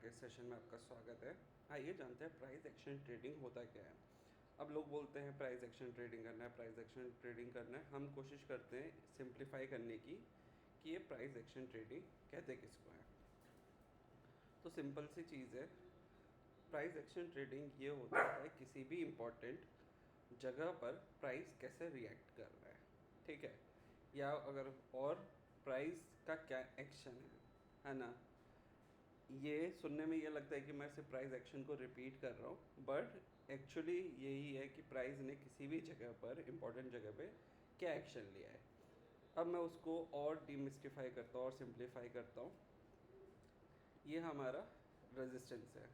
के सेशन में आपका स्वागत है। आइए जानते हैं प्राइस एक्शन ट्रेडिंग होता क्या है। अब लोग बोलते हैं प्राइस एक्शन ट्रेडिंग करना है, प्राइस एक्शन ट्रेडिंग करना है। हम कोशिश करते हैं सिंप्लीफाई करने की कि ये प्राइस एक्शन ट्रेडिंग कहते किसको है। तो सिंपल सी चीज़ है, प्राइस एक्शन ट्रेडिंग ये होता है किसी भी इम्पोर्टेंट जगह पर प्राइस कैसे रिएक्ट कर रहा है, ठीक है, या अगर और प्राइस का क्या एक्शन है ना। ये सुनने में ये लगता है कि मैं सिर्फ प्राइस एक्शन को रिपीट कर रहा हूँ, बट एक्चुअली यही है कि प्राइस ने किसी भी जगह पर, इम्पोर्टेंट जगह पे क्या एक्शन लिया है। अब मैं उसको और डिमिस्टिफाई करता हूँ और सिंप्लीफाई करता हूँ। ये हमारा रेजिस्टेंस है,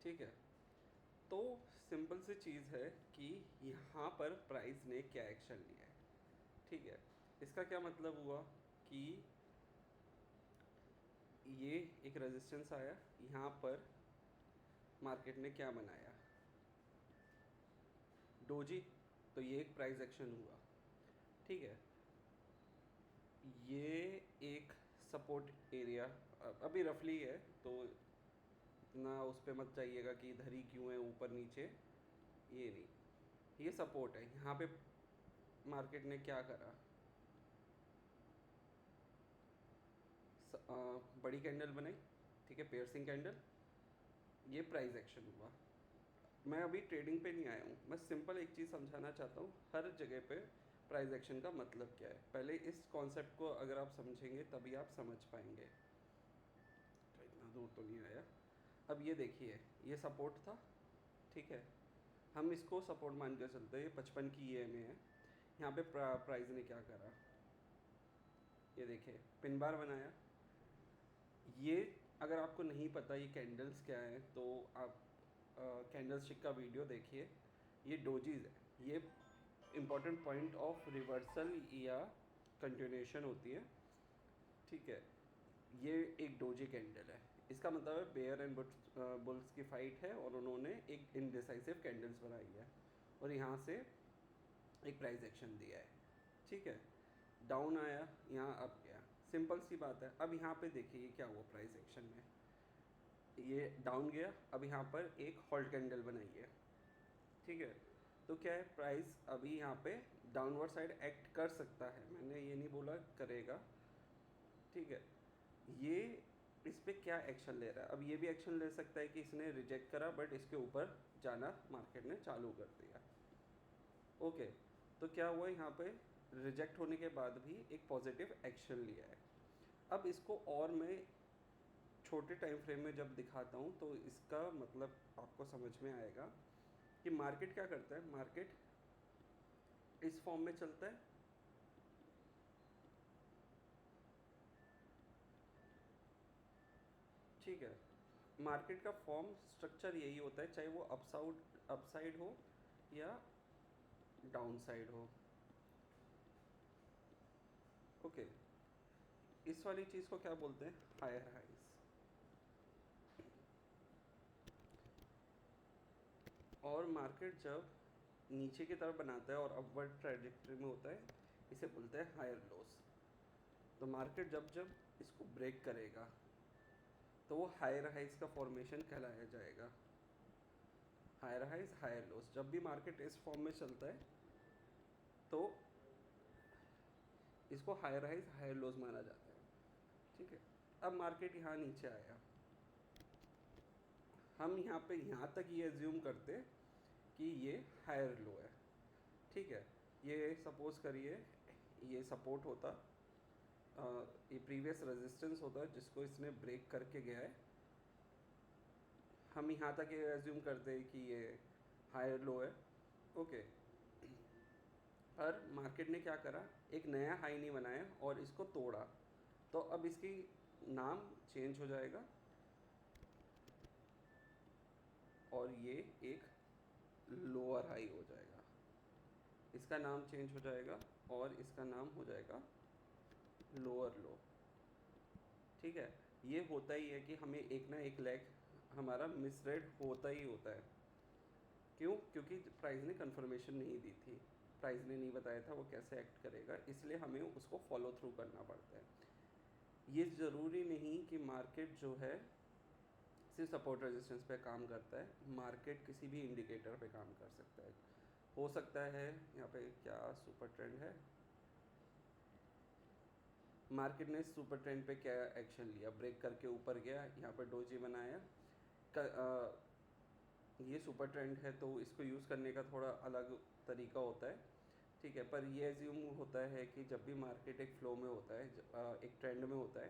ठीक है। तो सिंपल सी चीज़ है कि यहाँ पर प्राइस ने क्या एक्शन लिया है, ठीक है। इसका क्या मतलब हुआ कि ये एक रेजिस्टेंस आया, यहाँ पर मार्केट ने क्या बनाया, डोजी, तो ये एक प्राइस एक्शन हुआ, ठीक है। ये एक सपोर्ट एरिया अभी रफली है, तो इतना उस पर मत जाइएगा कि इधर ही क्यों है ऊपर नीचे, ये नहीं, ये सपोर्ट है। यहाँ पे मार्केट ने क्या करा, बड़ी कैंडल बनाई, ठीक है, पेयर्सिंग कैंडल, ये प्राइस एक्शन हुआ। मैं अभी ट्रेडिंग पे नहीं आया हूँ, मैं सिंपल एक चीज़ समझाना चाहता हूँ, हर जगह पे प्राइस एक्शन का मतलब क्या है। पहले इस कॉन्सेप्ट को अगर आप समझेंगे तभी आप समझ पाएंगे। तो इतना दूर तो नहीं आया। अब ये देखिए, ये सपोर्ट था, ठीक है, हम इसको सपोर्ट मान के चलते हैं। ये 55 की EMA है। यहाँ पे प्राइस ने क्या करा, ये देखिए पिन बार बनाया। ये अगर आपको नहीं पता ये कैंडल्स क्या है, तो आप कैंडल स्टिक का वीडियो देखिए। ये डोजीज है, ये इम्पॉर्टेंट पॉइंट ऑफ रिवर्सल या कंटिन्यूएशन होती है, ठीक है। ये एक डोजी कैंडल है, इसका मतलब है बेयर एंड बुल्स की फाइट है और उन्होंने एक इनडिसाइसिव कैंडल्स बनाई है और यहाँ से एक प्राइस एक्शन दिया है, ठीक है। डाउन आया, यहाँ अप गया, सिंपल सी बात है। अब यहाँ पे देखिए क्या हुआ प्राइस एक्शन में, ये डाउन गया, अब यहाँ पर एक हॉल्ट कैंडल बनाई है, ठीक है। तो क्या है, प्राइस अभी यहाँ पे डाउनवर्ड साइड एक्ट कर सकता है, मैंने ये नहीं बोला करेगा, ठीक है। ये इस पर क्या एक्शन ले रहा है, अब ये भी एक्शन ले सकता है कि इसने रिजेक्ट करा बट इसके ऊपर जाना मार्केट ने चालू कर दिया, ओके। तो क्या हुआ, यहाँ पे रिजेक्ट होने के बाद भी एक पॉजिटिव एक्शन लिया है। अब इसको और मैं छोटे टाइम फ्रेम में जब दिखाता हूँ तो इसका मतलब आपको समझ में आएगा कि मार्केट क्या करता है। मार्केट इस फॉर्म में चलता है, ठीक है। मार्केट का फॉर्म स्ट्रक्चर यही होता है, चाहे वो अपसाइड हो या डाउन साइड हो, ओके। इस वाली चीज़ को क्या बोलते हैं, हायर हाइज। और मार्केट जब नीचे की तरफ बनाता है और अपवर्ड ट्रैजेक्टरी में होता है, इसे बोलते हैं हायर लोस। तो मार्केट जब जब इसको ब्रेक करेगा तो वो हायर हाइज का फॉर्मेशन कहलाया जाएगा। हायर हाइज हायर लोस, जब भी मार्केट इस फॉर्म में चलता है तो इसको हायर हाइज हायर लोस माना जाता है, ठीक है। अब मार्केट यहाँ नीचे आया, हम यहाँ पे यहाँ तक ये एज्यूम करते कि ये हायर लो है, ठीक है। ये सपोज करिए ये सपोर्ट होता, ये प्रीवियस रेजिस्टेंस होता है जिसको इसने ब्रेक करके गया है। हम यहाँ तक ये एज्यूम करते हैं कि ये हायर लो है, ओके। पर मार्केट ने क्या करा, एक नया हाई नहीं बनाया और इसको तोड़ा, तो अब इसकी नाम चेंज हो जाएगा और ये एक लोअर हाई हो जाएगा। इसका नाम चेंज हो जाएगा और इसका नाम हो जाएगा लोअर लो, ठीक है। ये होता ही है कि हमें एक ना एक लेग हमारा मिसरेड होता ही होता है। क्यों, क्योंकि प्राइस ने कंफर्मेशन नहीं दी थी, प्राइस ने नहीं बताया था वो कैसे एक्ट करेगा, इसलिए हमें उसको फॉलो थ्रू करना पड़ता है। ये ज़रूरी नहीं कि मार्केट जो है सिर्फ सपोर्ट रेजिस्टेंस पे काम करता है, मार्केट किसी भी इंडिकेटर पे काम कर सकता है। हो सकता है यहाँ पे क्या सुपर ट्रेंड है, मार्केट ने सुपर ट्रेंड पे क्या एक्शन लिया, ब्रेक करके ऊपर गया, यहाँ पर डोजी बनाया। ये सुपर ट्रेंड है तो इसको यूज़ करने का थोड़ा अलग तरीका होता है, ठीक है। पर ये एज्यूम होता है कि जब भी मार्केट एक फ्लो में होता है, एक ट्रेंड में होता है,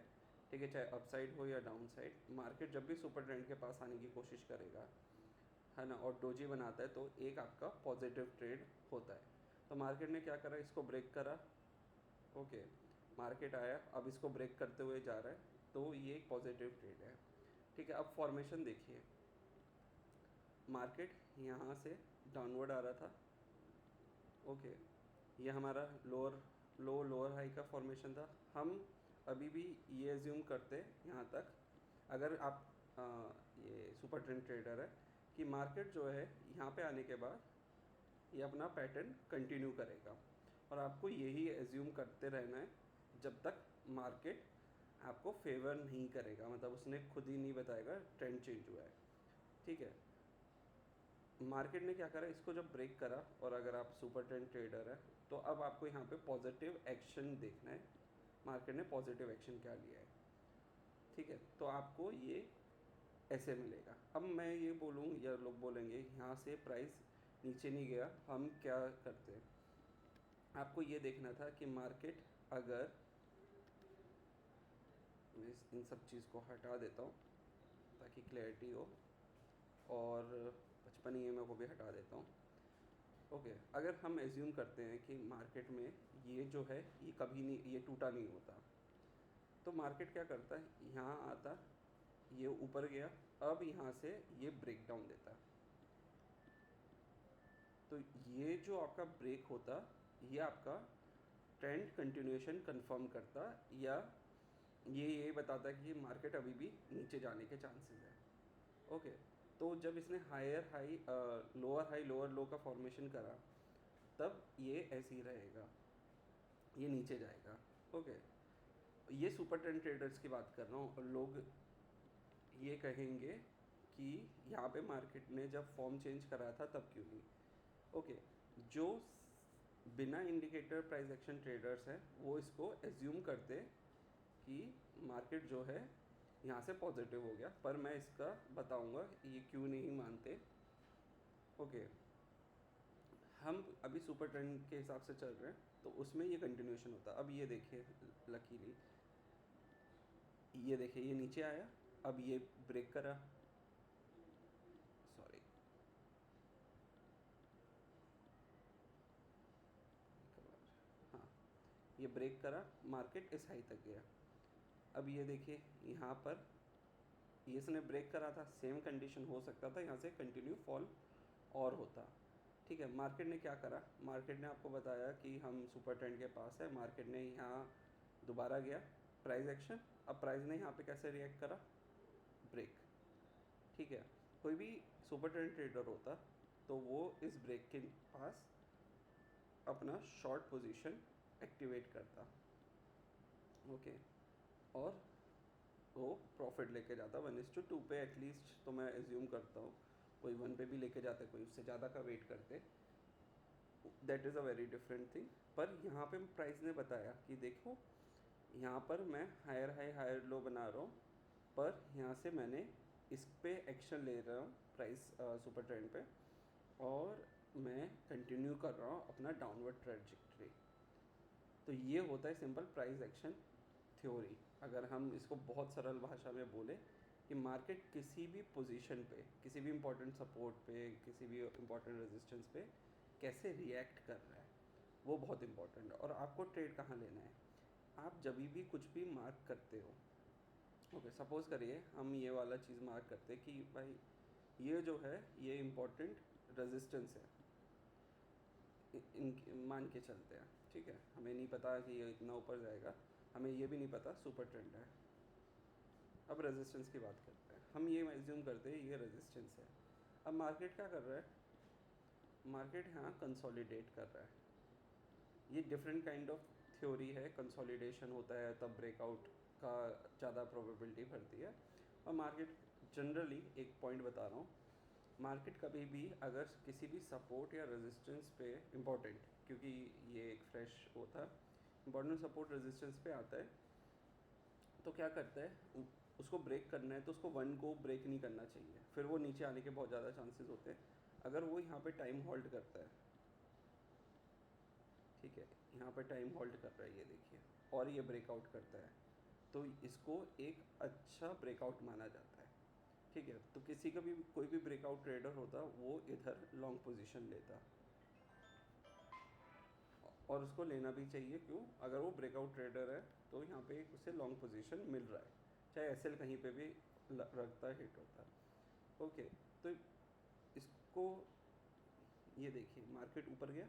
ठीक है, चाहे अपसाइड हो या डाउन साइड, मार्केट जब भी सुपर ट्रेंड के पास आने की कोशिश करेगा, है ना, और डोजी बनाता है तो एक आपका पॉजिटिव ट्रेड होता है। तो मार्केट ने क्या करा, इसको ब्रेक करा, ओके, मार्केट आया, अब इसको ब्रेक करते हुए जा रहा है, तो ये एक पॉजिटिव ट्रेड है, ठीक है। अब फॉर्मेशन देखिए, मार्केट यहाँ से डाउनवर्ड आ रहा था, ओके, ये हमारा लोअर हाई का फॉर्मेशन था। हम अभी भी ये एज्यूम करते यहाँ तक, अगर आप ये सुपर ट्रेंड ट्रेडर है, कि मार्केट जो है यहाँ पे आने के बाद ये अपना पैटर्न कंटिन्यू करेगा, और आपको यही एज्यूम करते रहना है जब तक मार्केट आपको फेवर नहीं करेगा, मतलब उसने खुद ही नहीं बताएगा ट्रेंड चेंज हुआ है, ठीक है। मार्केट ने क्या करा, इसको जब ब्रेक करा, और अगर आप सुपर ट्रेंड ट्रेडर है तो अब आपको यहाँ पे पॉजिटिव एक्शन देखना है, मार्केट ने पॉजिटिव एक्शन क्या लिया है, ठीक है। तो आपको ये ऐसे मिलेगा। अब मैं ये बोलूँ या लोग बोलेंगे यहाँ से प्राइस नीचे नहीं गया, हम क्या करते हैं, आपको ये देखना था कि मार्केट अगर, मैं इन सब चीज़ को हटा देता हूँ ताकि क्लैरिटी हो, और 55 EMA को भी हटा देता हूँ, ओके। अगर हम एज्यूम करते हैं कि मार्केट में ये जो है ये कभी नहीं, ये टूटा नहीं होता, तो मार्केट क्या करता है, यहाँ आता, ये ऊपर गया, अब यहाँ से ये ब्रेक डाउन देता, तो ये जो आपका ब्रेक होता, ये आपका ट्रेंड कंटिन्यूएशन कंफर्म करता, या ये बताता कि मार्केट अभी भी नीचे जाने के चांसेस है, ओके। तो जब इसने हाई लोअर लो का फॉर्मेशन करा, तब ये ऐसे ही रहेगा, ये नीचे जाएगा, ओके। ये सुपर ट्रेंड ट्रेडर्स की बात कर रहा हूँ, और लोग ये कहेंगे कि यहाँ पे मार्केट ने जब फॉर्म चेंज करा था तब क्यों नहीं, ओके। जो बिना इंडिकेटर प्राइस एक्शन ट्रेडर्स हैं वो इसको एज्यूम करते कि मार्केट जो है यहाँ से पॉजिटिव हो गया, पर मैं इसका बताऊंगा ये क्यों नहीं मानते, ओके। हम अभी सुपर ट्रेंड के हिसाब से चल रहे हैं, तो उसमें ये कंटिन्यूएशन होता है। अब ये देखिए, लकीली ये देखिए, ये नीचे आया, अब ये ब्रेक करा, सॉरी, हाँ, ये ब्रेक करा, मार्केट इस हाई तक गया। अब ये देखिए यहाँ पर ये इसने ब्रेक करा था, सेम कंडीशन हो सकता था, यहाँ से कंटिन्यू फॉल और होता, ठीक है। मार्केट ने क्या करा, मार्केट ने आपको बताया कि हम सुपर ट्रेंड के पास है, मार्केट ने यहाँ दोबारा गया, प्राइस एक्शन, अब प्राइस ने यहाँ पे कैसे रिएक्ट करा, ब्रेक, ठीक है। कोई भी सुपर ट्रेंड ट्रेडर होता तो वो इस ब्रेक के पास अपना शॉर्ट पोजीशन एक्टिवेट करता, ओके, और वो प्रॉफिट लेके जाता 1:2 पे एटलीस्ट, तो मैं एज्यूम करता हूँ कोई 1 पे भी लेके जाते, कोई उससे ज़्यादा का वेट करते, that is a very different thing. पर यहाँ पे प्राइस ने बताया कि देखो यहाँ पर मैं हायर लो बना रहा हूँ, पर यहाँ से मैंने इस पे एक्शन ले रहा हूँ प्राइस सुपर ट्रेंड पे, और मैं कंटिन्यू कर रहा हूँ अपना डाउनवर्ड ट्रेजेक्टरी। तो ये होता है सिंपल प्राइस एक्शन थ्योरी। अगर हम इसको बहुत सरल भाषा में बोले कि मार्केट किसी भी पोजीशन पे, किसी भी इम्पोर्टेंट सपोर्ट पे, किसी भी इम्पोर्टेंट रेजिस्टेंस पे कैसे रिएक्ट कर रहा है, वो बहुत इंपॉर्टेंट है। और आपको ट्रेड कहाँ लेना है, आप जब भी कुछ भी मार्क करते हो, ओके, सपोज़ करिए हम ये वाला चीज़ मार्क करते हैं कि भाई ये जो है ये इम्पोर्टेंट रेजिस्टेंस है, मान के चलते हैं, ठीक है। हमें नहीं पता कि ये इतना ऊपर जाएगा, हमें ये भी नहीं पता सुपर ट्रेंड है। अब रेजिस्टेंस की बात करते हैं, हम ये एज्यूम करते हैं ये रेजिस्टेंस है। अब मार्केट क्या कर रहा है, मार्केट यहाँ कंसोलिडेट कर रहा है। ये डिफरेंट काइंड ऑफ थ्योरी है, कंसोलिडेशन होता है तब ब्रेकआउट का ज़्यादा प्रोबेबिलिटी बढ़ती है। और मार्केट जनरली, एक पॉइंट बता रहा हूँ, मार्केट कभी भी अगर किसी भी सपोर्ट या रेजिस्टेंस पे इम्पोर्टेंट, क्योंकि ये एक फ्रेश होता है, इम्पोर्टेंट सपोर्ट रेजिस्टेंस पे आता है, तो क्या करता है, उसको ब्रेक करना है तो उसको वन को ब्रेक नहीं करना चाहिए, फिर वो नीचे आने के बहुत ज़्यादा चांसेस होते हैं। अगर वो यहाँ पे टाइम होल्ड करता है, ठीक है, यहाँ पे टाइम होल्ड कर रहा है, ये देखिए, और ये ब्रेकआउट करता है, तो इसको एक अच्छा ब्रेकआउट माना जाता है। ठीक है, तो किसी का भी कोई भी ब्रेकआउट ट्रेडर होता वो इधर लॉन्ग पोजीशन लेता, और उसको लेना भी चाहिए। क्यों? अगर वो ब्रेकआउट ट्रेडर है तो यहाँ पे उसे लॉन्ग पोजीशन मिल रहा है, चाहे एसएल कहीं पे भी रखता है, हिट होता है। ओके, तो इसको, ये देखिए, मार्केट ऊपर गया,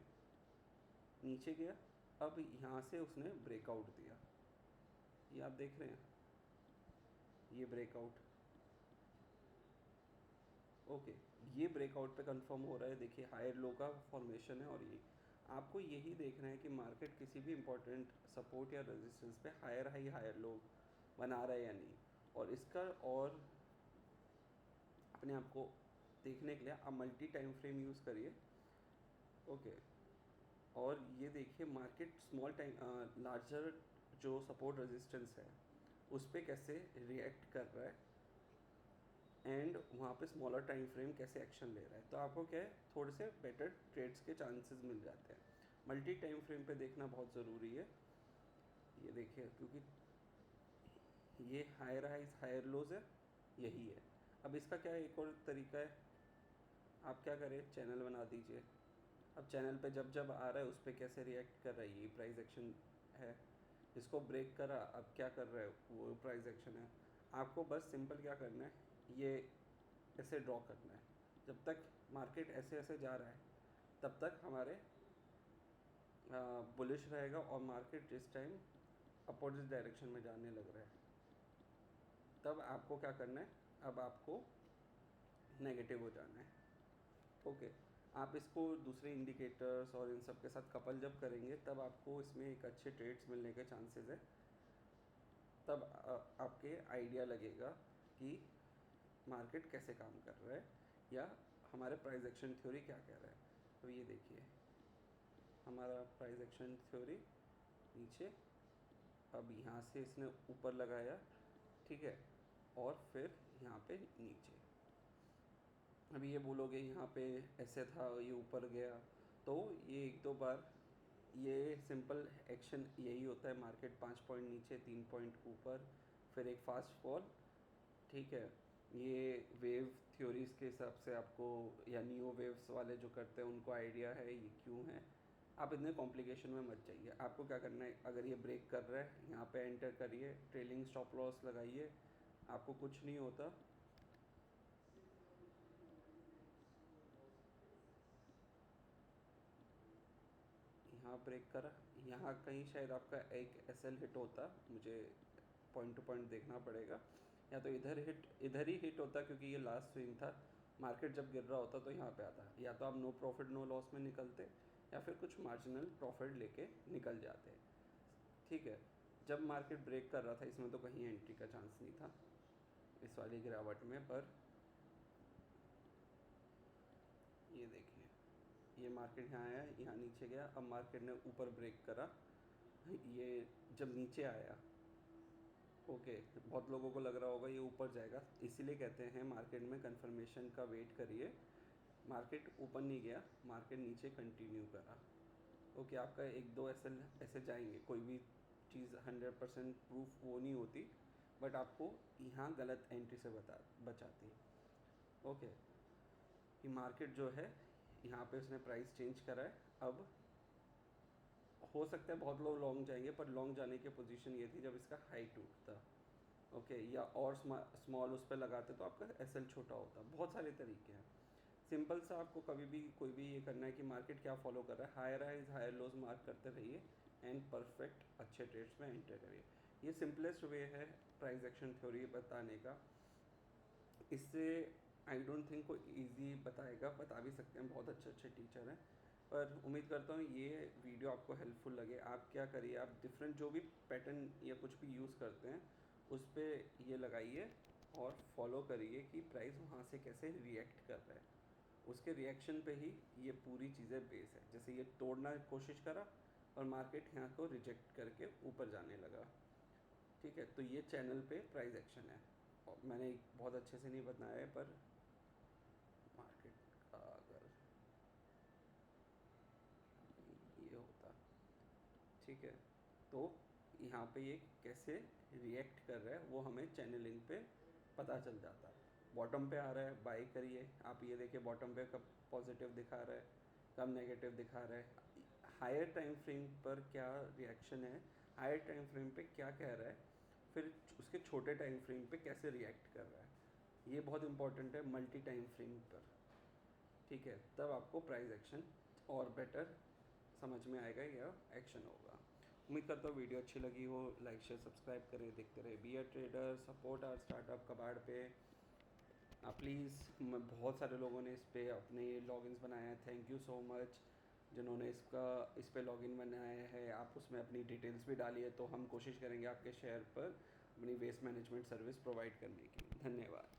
नीचे गया, अब यहाँ से उसने ब्रेकआउट दिया, ये आप देख रहे हैं, ये ब्रेकआउट। ओके, ये ब्रेकआउट पे कंफर्म हो रहा है, देखिए हायर लो का फॉर्मेशन है, और ये आपको यही देखना है कि मार्केट किसी भी इम्पोर्टेंट सपोर्ट या रेजिस्टेंस पे हायर हाई हायर लो बना रहा है या नहीं। और इसका, और अपने आप को देखने के लिए आप मल्टी टाइम फ्रेम यूज़ करिए। ओके, और ये देखिए मार्केट स्मॉल टाइम लार्जर जो सपोर्ट रेजिस्टेंस है उस पर कैसे रिएक्ट कर रहा है, एंड वहाँ पे स्मॉलर टाइम फ्रेम कैसे एक्शन ले रहा है, तो आपको क्या है, थोड़े से बेटर ट्रेड्स के चांसेस मिल जाते हैं। मल्टी टाइम फ्रेम पे देखना बहुत ज़रूरी है। ये देखिए, क्योंकि ये हायर हाइज हायर लोज है, यही है। अब इसका क्या है, एक और तरीका है, आप क्या करें, चैनल बना दीजिए। अब चैनल पे जब जब आ रहा है उस पर कैसे रिएक्ट कर रहा है, ये प्राइस एक्शन है, इसको ब्रेक करा, अब क्या कर रहा है, वो प्राइस एक्शन है। आपको बस सिंपल क्या करना है, ये ऐसे ड्रॉ करना है। जब तक मार्केट ऐसे ऐसे जा रहा है तब तक हमारे बुलिश रहेगा, और मार्केट जिस टाइम अपोजिट डायरेक्शन में जाने लग रहा है तब आपको क्या करना है, अब आपको नेगेटिव हो जाना है। ओके, आप इसको दूसरे इंडिकेटर्स और इन सब के साथ कपल जब करेंगे तब आपको इसमें एक अच्छे ट्रेड्स मिलने के चांसेस है। तब आपके आइडिया लगेगा कि मार्केट कैसे काम कर रहा है, या हमारे प्राइस एक्शन थ्योरी क्या कह रहा है। तो ये देखिए, हमारा प्राइस एक्शन थ्योरी नीचे, अब यहाँ से इसने ऊपर लगाया, ठीक है, और फिर यहाँ पे नीचे। अभी ये बोलोगे यहाँ पे ऐसे था, ये ऊपर गया, तो ये एक दो बार, ये सिंपल एक्शन यही होता है, मार्केट 5 पॉइंट नीचे 3 पॉइंट ऊपर, फिर एक फास्ट फॉल। ठीक है, ये वेव थ्योरीज के हिसाब से आपको, या नियो वेव्स वाले जो करते हैं उनको आइडिया है ये क्यों है। आप इतने कॉम्प्लिकेशन में मत जाइए, आपको क्या करना है, अगर ये ब्रेक कर रहा है यहाँ पे एंटर करिए, ट्रेलिंग स्टॉप लॉस लगाइए, आपको कुछ नहीं होता। यहाँ ब्रेक करा, यहाँ कहीं शायद आपका एक एसएल हिट होता, मुझे पॉइंट टू पॉइंट देखना पड़ेगा, या तो इधर ही हिट होता, क्योंकि ये लास्ट स्विंग था, मार्केट जब गिर रहा होता तो यहाँ पे आता, या तो आप नो प्रॉफिट नो लॉस में निकलते, या फिर कुछ मार्जिनल प्रॉफिट लेके निकल जाते। ठीक है, जब मार्केट ब्रेक कर रहा था इसमें तो कहीं एंट्री का चांस नहीं था इस वाली गिरावट में, पर ये देखिए, ये मार्केट यहाँ आया, यहाँ नीचे गया, अब मार्केट ने ऊपर ब्रेक करा, ये जब नीचे आया, ओके, बहुत लोगों को लग रहा होगा ये ऊपर जाएगा, इसीलिए कहते हैं मार्केट में कंफर्मेशन का वेट करिए। मार्केट ऊपर नहीं गया, मार्केट नीचे कंटिन्यू करा, ओके, आपका एक दो ऐसे ऐसे जाएंगे, कोई भी चीज़ 100% प्रूफ वो नहीं होती, बट आपको यहाँ गलत एंट्री से बचाती। ओके, कि मार्केट जो है यहाँ पे उसने प्राइस चेंज करा है, अब हो सकता है बहुत लोग लॉन्ग जाएंगे, पर लॉन्ग जाने की पोजीशन ये थी जब इसका हाई टूटता, ओके, या और स्मॉल उस पर लगाते तो आपका एसएल छोटा होता। बहुत सारे तरीके हैं, सिंपल सा आपको कभी भी कोई भी ये करना है कि मार्केट क्या फॉलो कर रहा है, higher highs higher lows mark करते रहिए, एंड परफेक्ट अच्छे ट्रेड्स में एंटर करिए। ये सिंपलेस्ट वे है प्राइस एक्शन थ्योरी बताने का। इससे आई डोंट थिंक कोई ईजी बताएगा, बता भी सकते हैं, बहुत अच्छे अच्छे टीचर हैं, पर उम्मीद करता हूँ ये वीडियो आपको हेल्पफुल लगे। आप क्या करिए, आप डिफरेंट जो भी पैटर्न या कुछ भी यूज़ करते हैं उस पर ये लगाइए और फॉलो करिए कि प्राइस वहाँ से कैसे रिएक्ट कर रहा है। उसके रिएक्शन पे ही ये पूरी चीज़ें बेस है। जैसे ये तोड़ना कोशिश करा और मार्केट यहाँ को रिजेक्ट करके ऊपर जाने लगा, ठीक है, तो ये चैनल पे प्राइस एक्शन है। और मैंने बहुत अच्छे से नहीं बताया है, पर मार्केट का अगर ये होता, ठीक है, तो यहाँ पे ये कैसे रिएक्ट कर रहा है वो हमें चैनलिंग पे पता चल जाता है। बॉटम पे आ रहा है, बाई करिए। आप ये देखिए बॉटम पे कब पॉजिटिव दिखा रहा है, कब नेगेटिव दिखा रहा है, हायर टाइम फ्रेम पर क्या रिएक्शन है, हायर टाइम फ्रेम पे क्या कह रहा है, फिर उसके छोटे टाइम फ्रेम पे कैसे रिएक्ट कर रहा है। ये बहुत इंपॉर्टेंट है मल्टी टाइम फ्रेम पर, ठीक है, तब आपको प्राइस एक्शन और बेटर समझ में आएगा या एक्शन होगा। उम्मीद करता हूँ वीडियो अच्छी लगी हो। लाइक शेयर सब्सक्राइब करें, देखते रहे be a trader, support our startup कबाड़ पे। प्लीज़, बहुत सारे लोगों ने इस पर अपने लॉगिन्स बनाए हैं, थैंक यू सो मच जिन्होंने इस पे लॉगिन बनाया है। आप उसमें अपनी डिटेल्स भी डालिए, तो हम कोशिश करेंगे आपके शेयर पर अपनी वेस्ट मैनेजमेंट सर्विस प्रोवाइड करने की। धन्यवाद।